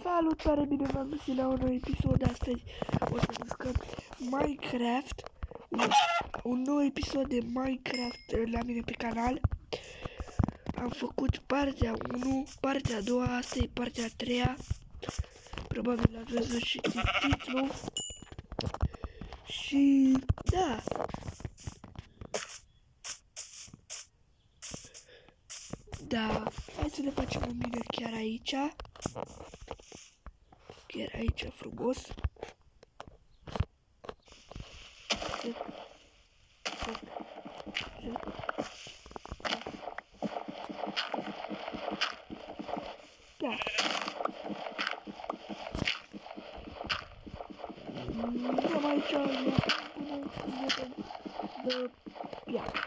Salutare, bine v-am găsit la un nou episod. Astăzi o să jucăm Minecraft, un nou episod de Minecraft la mine pe canal. Am făcut partea 1, partea a doua, asta e partea a treia. Probabil ați văzut și titlul. Și da, hai să ne facem o mină chiar aici. Chiar aici, frumos. Da. Dăm aici de piatră.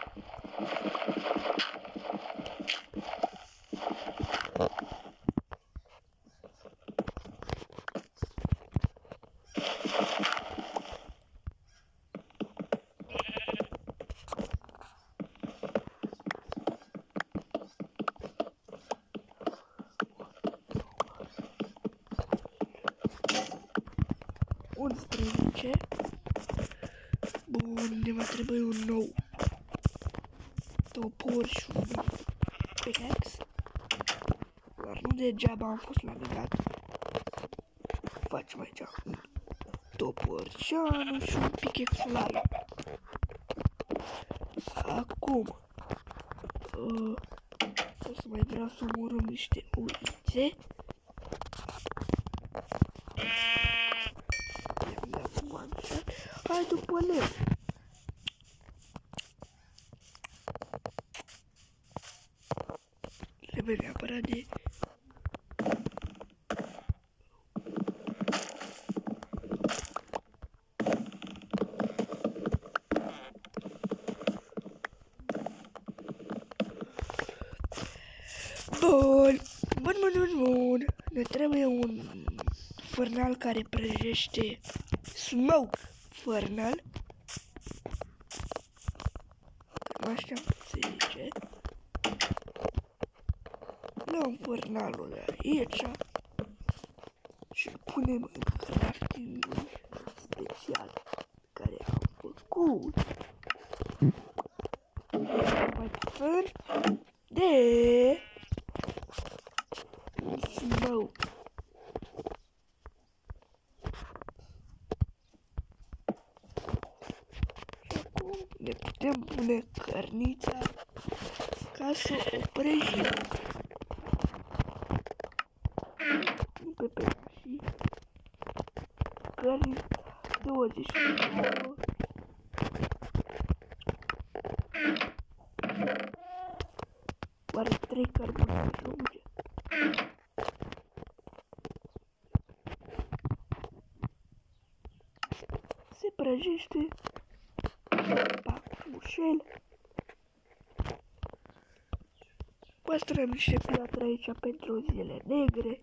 Bun, ne mai trebuie un nou topor și un pickaxe. Dar nu degeaba am fost laminat. Facem aici un toporceanu și un pickaxe ăla. Acum o să mai vreau să omorâm niște uițe. Hai după leu. Trebuie neapărat de... Bun. Ne trebuie un fârnal care prăjește smoke fârnal. Nu așa se zice. Luăm fârnalul de aici și îl punem în crafting special care am făcut. Mai puțin de smoke. Ne putem pune cărnița ca să o prăjim. Pe și cărnița 29. Oare 3 carboni ajunge? Se prăjește. Ușel. Păstrăm niște piatră aici pentru zile negre.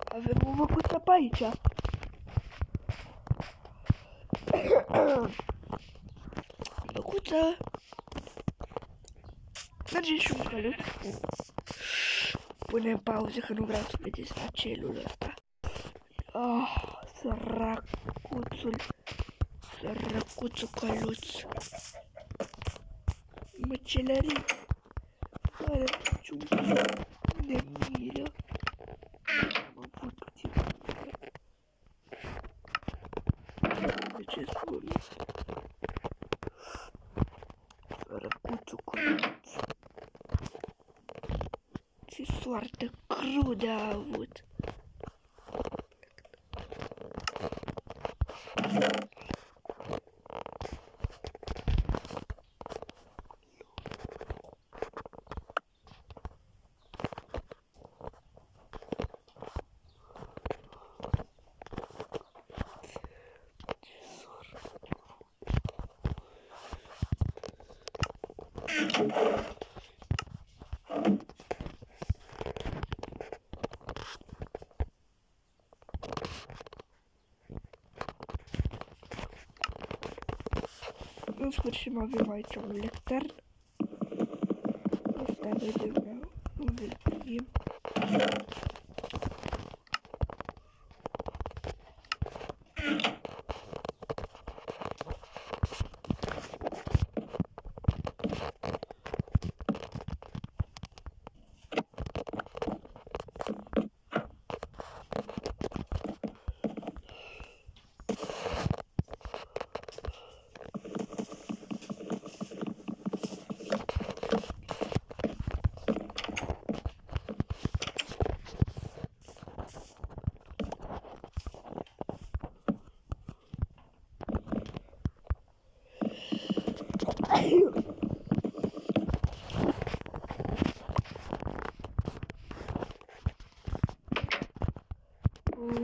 Avem o văcuță pe aici. Văcuță. Merge și un căluț. Punem pauză că nu vreau să vedeți la celul ăsta. Sărăcuțul căluț. Măcelării. Fără niciun de milă. Am avut puțin milă. De ce spun? Sărăcuțul căluț. Ce soartă crudă a avut. În sfârșit avem aici un lectern. Asta vedem unde îl punem.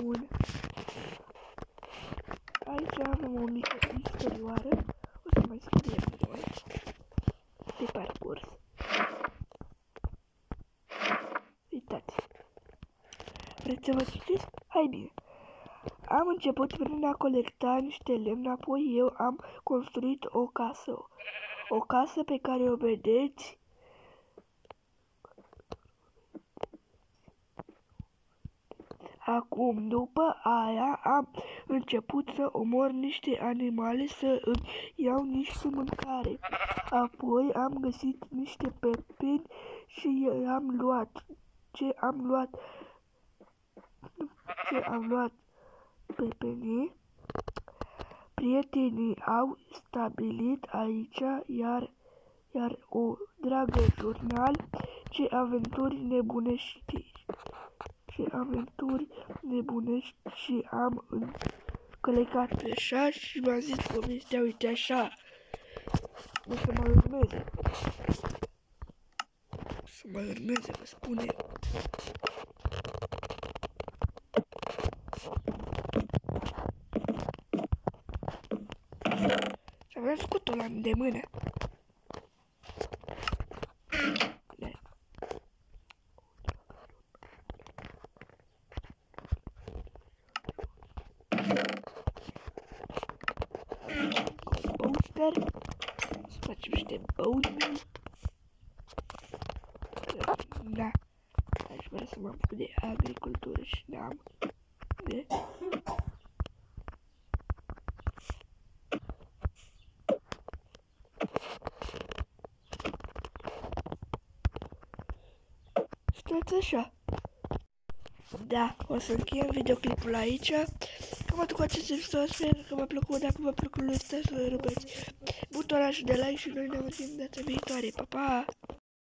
Bun. Aici avem o mică istorioară. O să mai scriem noi pe parcurs. Uitați. Vreți să vă citiți? Hai bine. Am început prin a colecta niște lemn, apoi eu am construit o casă. O casă pe care o vedeți. Acum, după aia, am început să omor niște animale să îmi iau niște mâncare. Apoi am găsit niște pepeni și am luat. Ce am luat pepenii. Prietenii au stabilit aici, iar o dragă jurnal, ce aventuri nebunești și am încălecat pe așa și m-am zis povestea, uite așa. O să mă urmeze. Vă spun eu. Și avem scutul la îndemână. Booster. Să facem niște bone meal. Da. Aș vrea să mă apuc de agricultură și n-am. De? Stați așa. Da, o să încheiem videoclipul aici. Cam atât cu acest episod, sper că v-a plăcut. Dacă v-a plăcut, nu uitați să rupeți butonul de like și noi ne auzim data viitoare. Pa, pa!